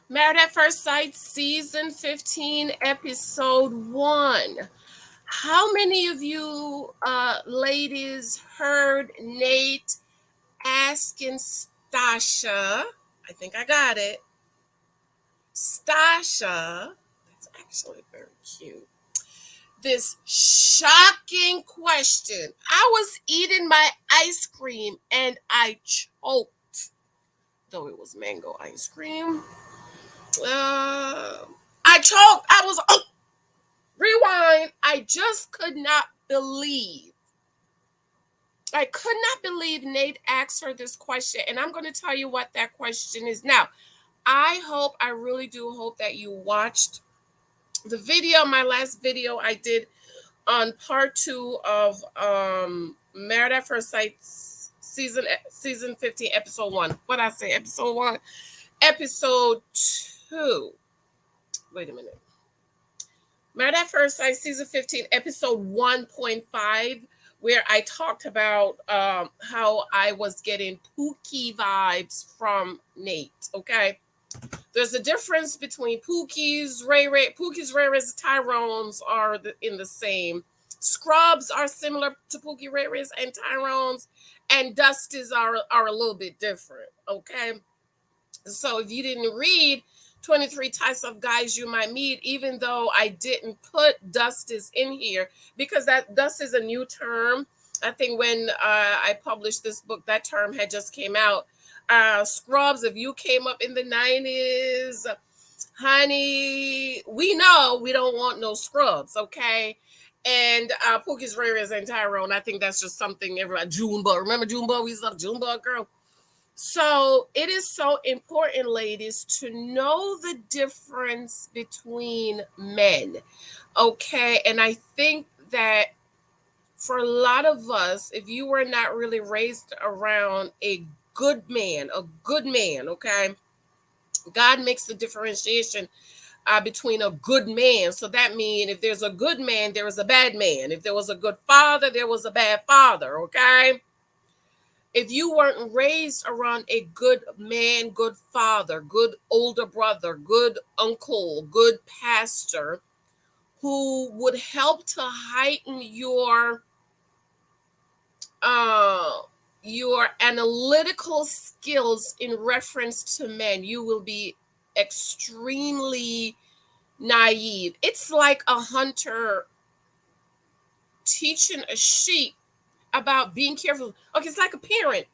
Married at First Sight, Season 15, Episode 1. How many of you ladies heard Nate asking Stasha? I think I got it. Stasha, that's actually very cute. This shocking question. I was eating my ice cream and I choked, though it was mango ice cream. I choked. I was, oh, rewind. I just could not believe. I could not believe Nate asked her this question. And I'm going to tell you what that question is. Now, I really do hope that you watched the video, my last video I did on part 2 of Married at First Sight season 15, episode 1. What I say, episode 1? Episode 2. Wait a minute. Married at First Sight, season 15, episode 1.5, where I talked about how I was getting Pookie vibes from Nate. Okay, there's a difference between Pookie's, Ray-Rays, Tyrones are in the same. Scrubs are similar to Pookie, Ray-Rays, and Tyrones, and Dusties are a little bit different. Okay, so if you didn't read 23 types of guys you might meet, even though I didn't put Dusties in here because that Dust is a new term. I think when I published this book, that term had just came out. Scrubs, if you came up in the 90s, honey, we know we don't want no scrubs, okay? And Pookie's Rares and Tyrone, I think that's just something everybody, Junebug. Remember Junebug? We used to love Junebug, girl. So it is so important, ladies, to know the difference between men. Okay. And I think that for a lot of us, if you were not really raised around a good man, okay, God makes the differentiation between a good man. So that means if there's a good man, there is a bad man. If there was a good father, there was a bad father, okay? If you weren't raised around a good man, good father, good older brother, good uncle, good pastor who would help to heighten uh your analytical skills in reference to men, you will be extremely naive. It's like a hunter teaching a sheep about being careful. Okay, it's like a parent.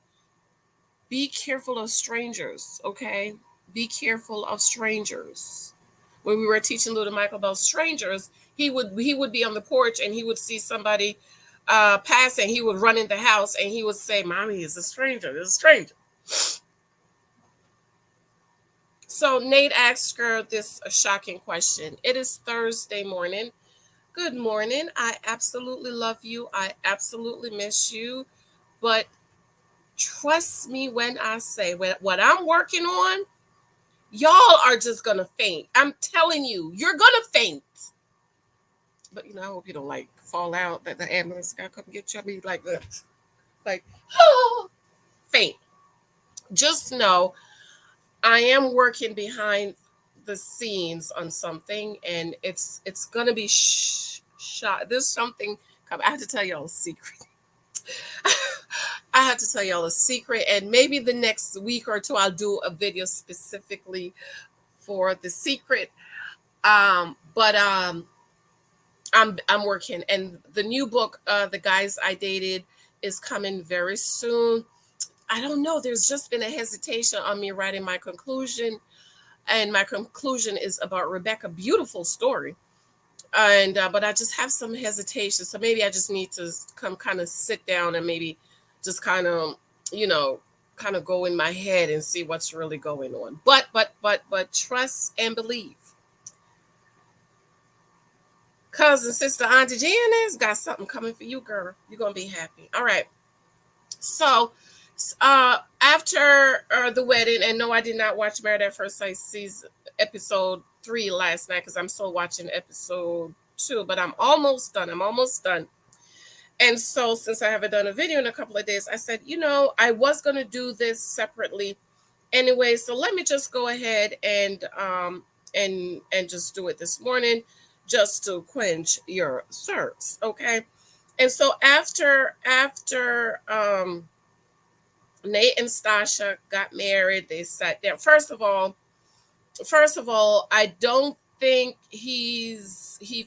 Be careful of strangers, okay? Be careful of strangers. When we were teaching little Michael about strangers, he would be on the porch and he would see somebody passing. He would run in the house and he would say, "Mommy, is a stranger. There's a stranger." So Nate asked her this shocking question. It is Thursday morning. Good morning. I absolutely love you. I absolutely miss you. But trust me when I say what I'm working on, y'all are just gonna faint. I'm telling you, you're gonna faint. But I hope you don't like fall out that the ambulance gotta come get you. I'll be like this. Like, oh, faint. Just know I am working behind the scenes on something, and it's gonna be shot. There's something coming. I have to tell y'all a secret. I have to tell y'all a secret, and maybe the next week or two I'll do a video specifically for the secret. But I'm working, and the new book, The Guys I Dated, is coming very soon. I don't know. There's just been a hesitation on me writing my conclusion, and my conclusion is about Rebecca. Beautiful story, and but I just have some hesitation. So maybe I just need to come kind of sit down and maybe just you know, kind of go in my head and see what's really going on. But trust and believe. Cousin, sister, Auntie Janice got something coming for you, girl. You're gonna be happy. All right. So after the wedding, and no, I did not watch Married at First Sight season episode 3 last night because I'm still watching episode 2, but I'm almost done. I'm almost done. And so since I haven't done a video in a couple of days, I said, I was gonna do this separately Anyway, so let me just go ahead and just do it this morning, just to quench your thirst. Okay. And so after Nate and Stasha got married, they sat down. First of all, I don't think he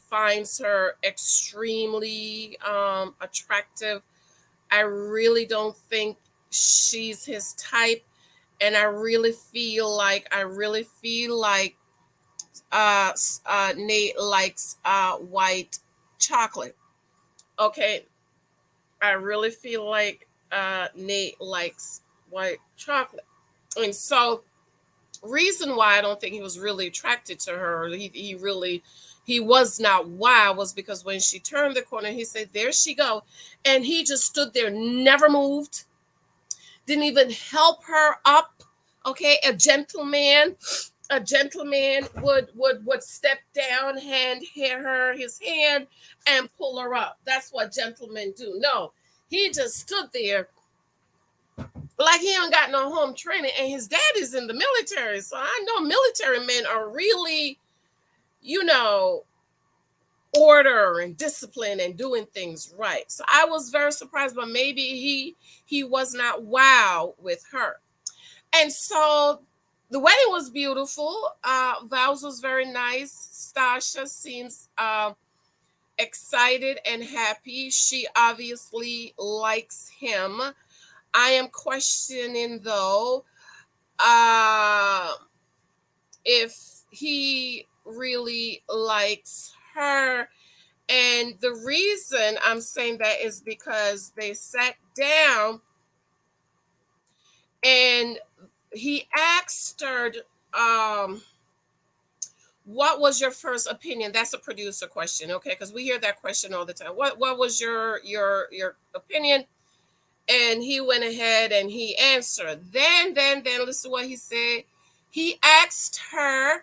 finds her extremely attractive. I really don't think she's his type, and I really feel like Nate likes white chocolate. Okay, I really feel like Nate likes white chocolate, and so reason why I don't think he was really attracted to her, he was not why, was because when she turned the corner, he said, "There she go," and he just stood there, never moved, didn't even help her up. Okay, a gentleman would step down, her his hand, and pull her up. That's what gentlemen do. No, he just stood there like he don't got no home training, and his dad is in the military. So I know military men are really, you know, order and discipline and doing things right. So I was very surprised, but maybe he was not wow with her. And so the wedding was beautiful. Vows was very nice. Stasha seems excited and happy. She obviously likes him. I am questioning though uh if he really likes her. And the reason I'm saying that is because they sat down and he asked her, um, what was your first opinion? That's a producer question, okay? Because we hear that question all the time. What was your opinion? And he went ahead and he answered. Then listen to what he said. He asked her,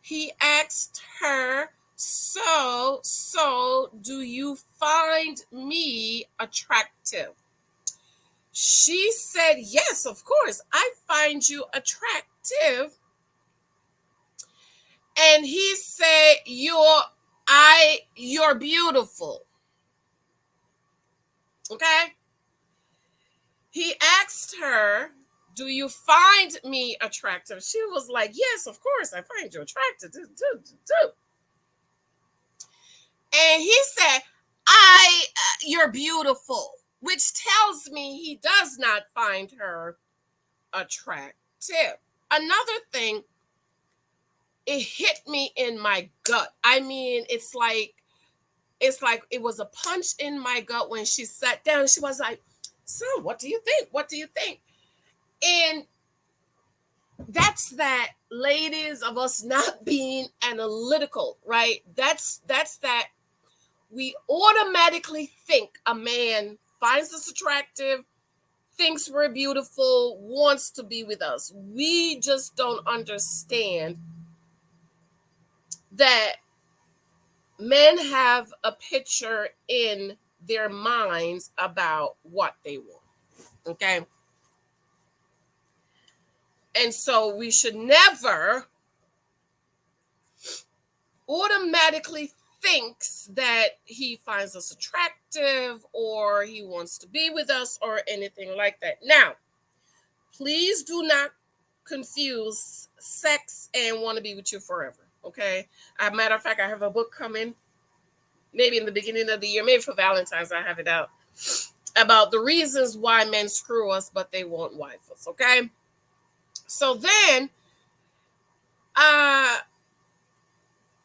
he asked her, so do you find me attractive? She said, yes, of course. I find you attractive. And he said, you're beautiful. Okay? He asked her, do you find me attractive? She was like, yes, of course, I find you attractive. And he said, you're beautiful, which tells me he does not find her attractive. Another thing, it hit me in my gut. I mean, it's like it was a punch in my gut when she sat down. She was like, so what do you think? What do you think? And that's ladies, of us not being analytical, right? That's that we automatically think a man finds us attractive, thinks we're beautiful, wants to be with us. We just don't understand that men have a picture in their minds about what they want. Okay. And so we should never automatically thinks that he finds us attractive or he wants to be with us or anything like that. Now, please do not confuse sex and want to be with you forever. Okay. As a matter of fact, I have a book coming maybe in the beginning of the year, maybe for Valentine's, I have it out, about the reasons why men screw us, but they won't wife us. Okay. So then uh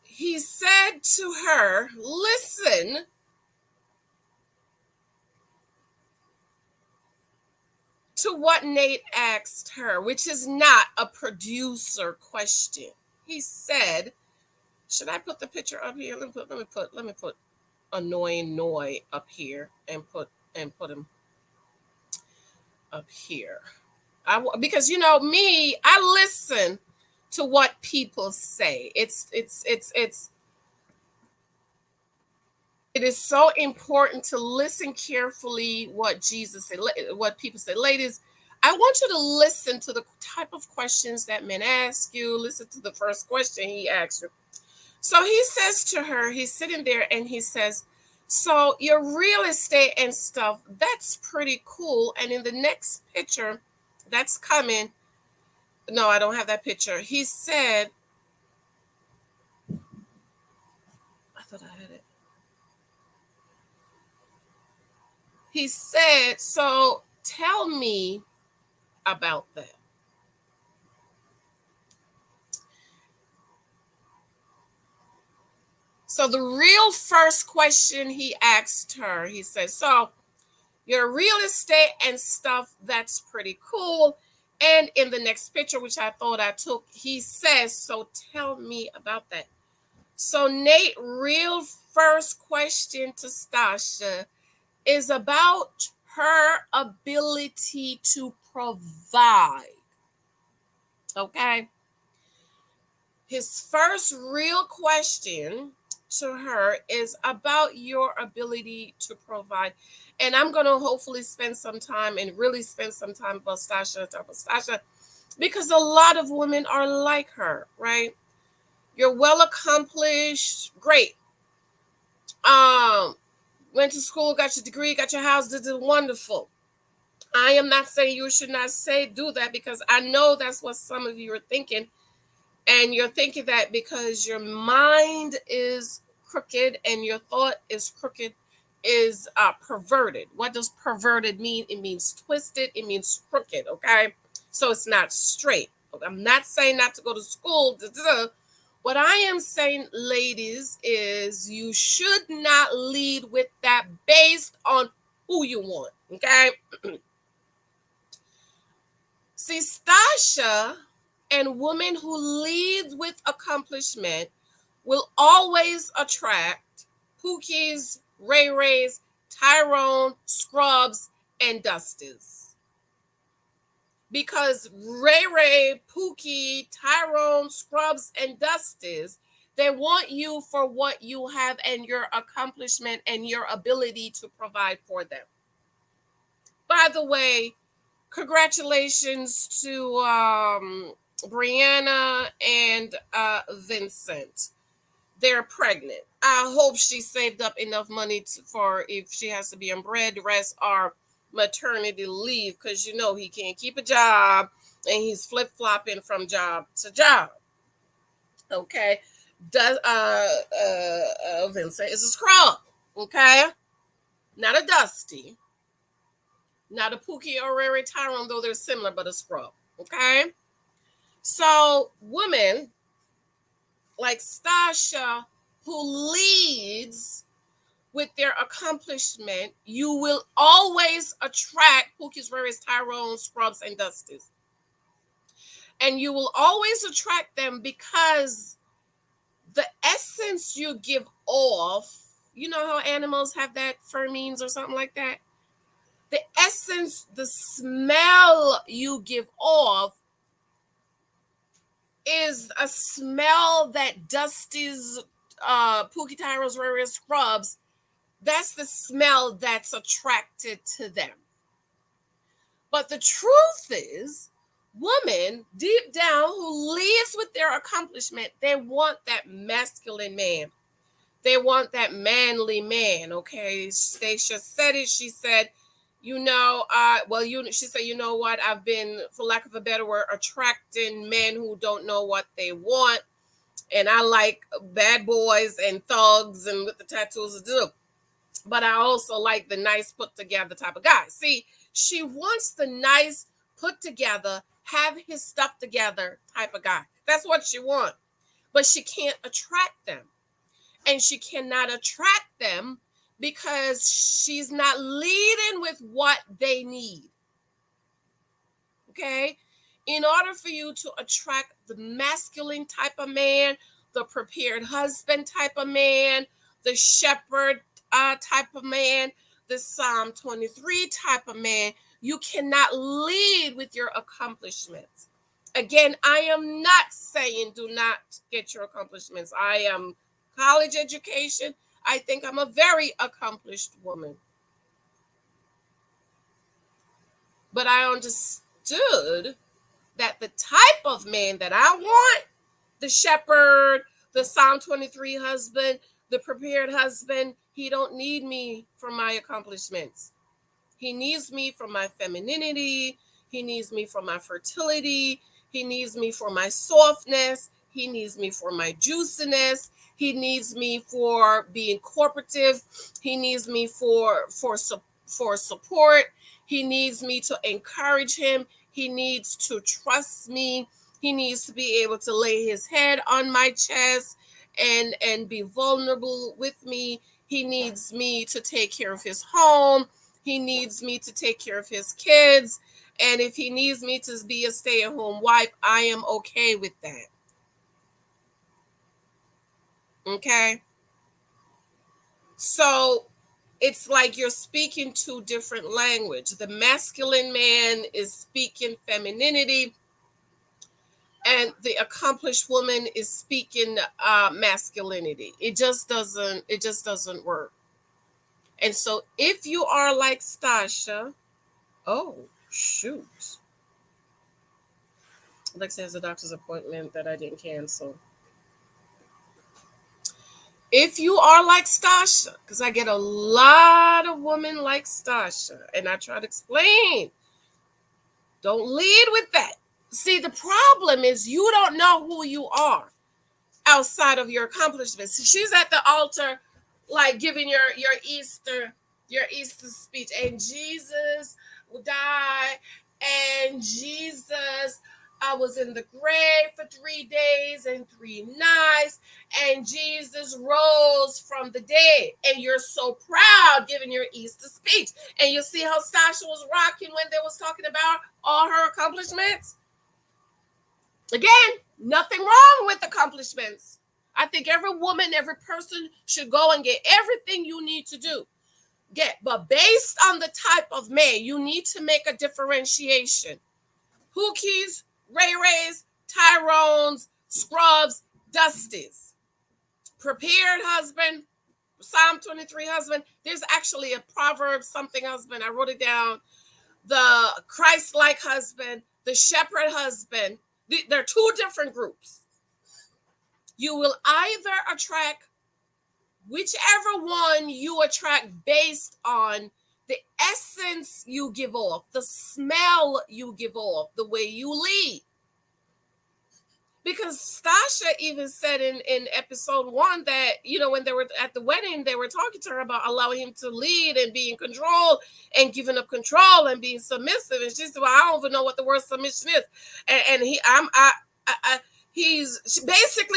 he said to her, listen to what Nate asked her, which is not a producer question. He said, should I put the picture up here? Let me put annoying Noy up here and put him up here. Because me, I listen to what people say. It is so important to listen carefully what Jesus said, what people say. Ladies, I want you to listen to the type of questions that men ask you. Listen to the first question he asks you. So he says to her, he's sitting there and he says, so your real estate and stuff, that's pretty cool. And in the next picture that's coming, no, I don't have that picture. He said, I thought I had it. He said, so tell me about that. So the real first question he asked her, he said, so your real estate and stuff, that's pretty cool. And in the next picture, which I thought I took, he says, so tell me about that. So Nate, real first question to STACIA is about her ability to provide. Okay. His first real question to her is about your ability to provide. And I'm going to hopefully spend some time and really spend some time about STACIA, because a lot of women are like her, right? You're well accomplished, great. Went to school, got your degree, got your house, did wonderful. I am not saying you should not do that, because I know that's what some of you are thinking. And you're thinking that because your mind is crooked and your thought is crooked, is perverted. What does perverted mean? It means twisted. It means crooked. Okay, so it's not straight. I'm not saying not to go to school. What I am saying, ladies, is you should not lead with that based on who you want. Okay. See, STACIA and women who lead with accomplishment will always attract Pookies, Ray Rays, Tyrone, Scrubs, and Dusties. Because Ray, Pookie, Tyrone, Scrubs, and Dusties, they want you for what you have and your accomplishment and your ability to provide for them. By the way, congratulations to Brianna and Vincent. They're pregnant. I hope she saved up enough money for if she has to be on bed rest or maternity leave, because you know he can't keep a job and he's flip-flopping from job to job. Okay. Does Vincent is a scrub. Okay. Not a Dusty. Not a Pookie or Rary Tyrone, though they're similar, but a scrub. Okay. So women like STACIA who leads with their accomplishment, you will always attract Pookies, Raries, Tyrone, Scrubs, and Dusties. And you will always attract them because the essence you give off, you know how animals have that pheromones or something like that? The essence, the smell you give off is a smell that Dusty's, Pookie, Tyrone's, Raries, Scrubs, that's the smell that's attracted to them. But the truth is, women deep down who leads with their accomplishment, they want that masculine man. They want that manly man. Okay, Stacia said it. She said, she said, you know what? I've been, for lack of a better word, attracting men who don't know what they want, and I like bad boys and thugs and with the tattoos. But I also like the nice put together type of guy. See, she wants the nice put together, have his stuff together type of guy. That's what she wants. But she can't attract them. And she cannot attract them because she's not leading with what they need. Okay? In order for you to attract the masculine type of man, the prepared husband type of man, the shepherd type of man, the Psalm 23 type of man, you cannot lead with your accomplishments. Again, I am not saying do not get your accomplishments. I am college education. I think I'm a very accomplished woman. But I understand understood that the type of man that I want, the shepherd, the Psalm 23 husband, the prepared husband, he don't need me for my accomplishments. He needs me for my femininity. He needs me for my fertility. He needs me for my softness. He needs me for my juiciness. He needs me for being cooperative. He needs me for support. He needs me to encourage him. He needs to trust me. He needs to be able to lay his head on my chest and be vulnerable with me. He needs me to take care of his home. He needs me to take care of his kids. And if he needs me to be a stay-at-home wife, I am okay with that. Okay? So it's like you're speaking two different language. The masculine man is speaking femininity, and the accomplished woman is speaking masculinity. It just doesn't work. And so if you are like STACIA, oh shoot. Alexa has a doctor's appointment that I didn't cancel. If you are like STACIA, because I get a lot of women like STACIA, and I try to explain, don't lead with that. See, the problem is you don't know who you are outside of your accomplishments. She's at the altar, like giving your Easter speech, and Jesus will die, and Jesus, I was in the grave for 3 days and 3 nights, and Jesus rose from the dead. And you're so proud giving your Easter speech. And you see how STACIA was rocking when they was talking about all her accomplishments? Again, nothing wrong with accomplishments. I think every woman, every person should go and get everything you need to do. But based on the type of man, you need to make a differentiation. Pookies, Ray Rays, Tyrones, Scrubs, Dusties. Prepared husband, Psalm 23 husband. There's actually a proverb something husband. I wrote it down. The Christ-like husband, the shepherd husband. They're two different groups. You will either attract whichever one you attract based on the essence you give off, the smell you give off, the way you lead. Because STACIA even said in episode 1 that, when they were at the wedding, they were talking to her about allowing him to lead and be in control and giving up control and being submissive. And she said, well, I don't even know what the word submission is. And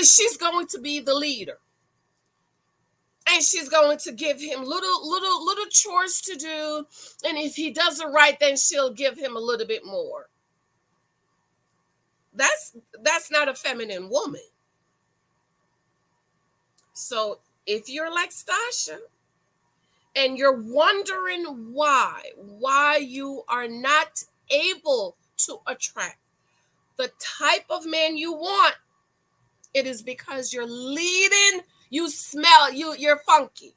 she's going to be the leader. And she's going to give him little chores to do. And if he does it right, then she'll give him a little bit more. That's not a feminine woman. So if you're like STACIA and you're wondering why you are not able to attract the type of man you want, it is because you're leading. You smell, you're funky.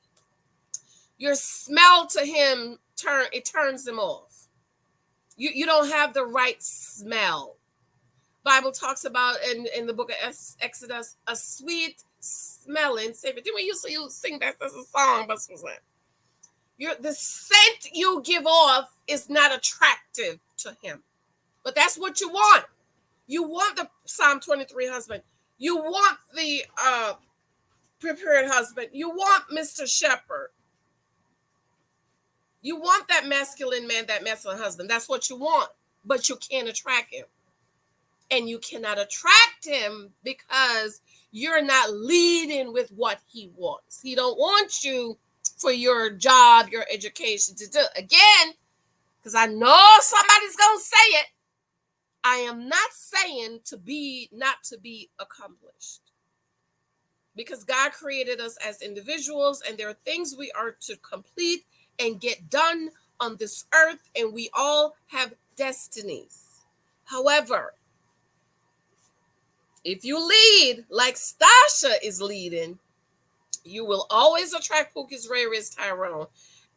Your smell to him turns him off. You don't have the right smell. Bible talks about in the book of Exodus, a sweet smelling Savior. Didn't we used to sing that as a song? But the scent you give off is not attractive to him. But that's what you want. You want the Psalm 23 husband. You want the prepared husband. You want Mr. Shepherd. You want that masculine man, that masculine husband. That's what you want. But you can't attract him. And you cannot attract him because you're not leading with what he wants. He don't want you for your job, your education to do. Again, because I know somebody's going to say it. I am not saying not to be accomplished. Because God created us as individuals, and there are things we are to complete and get done on this earth, and we all have destinies. However, if you lead like STACIA is leading, you will always attract Pookie's, Ray Ray's, Tyrone,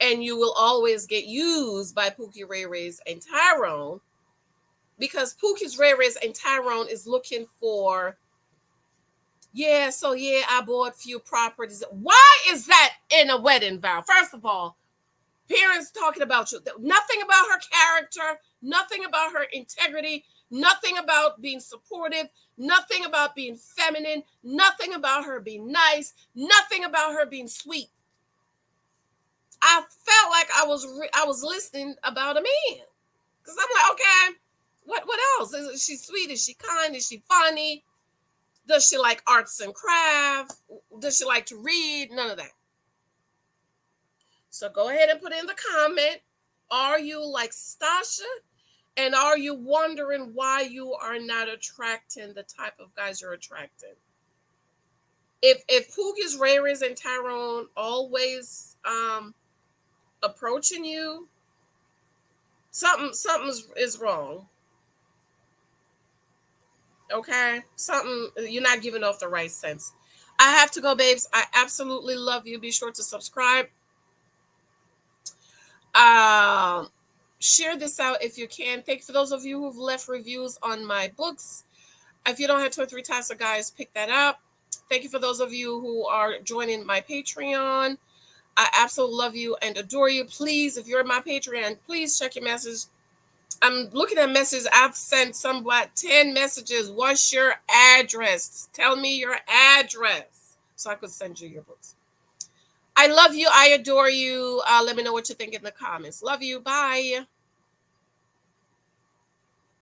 and you will always get used by Pookie, Ray Ray's, and Tyrone. because Pookie's Rares and Tyrone is looking for, yeah, so yeah, I bought few properties. Why is that in a wedding vow? First of all, parents talking about you, nothing about her character, nothing about her integrity, nothing about being supportive, nothing about being feminine, nothing about her being nice, nothing about her being sweet. I felt like I was listening about a man, because I'm like, okay, what else? Is she sweet? Is she kind? Is she funny? Does she like arts and crafts? Does she like to read? None of that. So go ahead and put in the comment. Are you like STACIA? And are you wondering why you are not attracting the type of guys you're attracting? If Pookie's, Rares, and Tyrone always approaching you, something is wrong. Okay? Something, you're not giving off the right sense. I have to go, babes. I absolutely love you. Be sure to subscribe. Um, Share this out if you can. Thank you for those of you who've left reviews on my books. If you don't have 2 or 3 types of guys, pick that up. Thank you for those of you who are joining my Patreon. I absolutely love you and adore you. Please, if you're in my Patreon, please check your message. I'm looking at messages. I've sent somewhat 10 messages. What's your address? Tell me your address so I could send you your books. I love you. I adore you. Let me know what you think in the comments. Love you. Bye.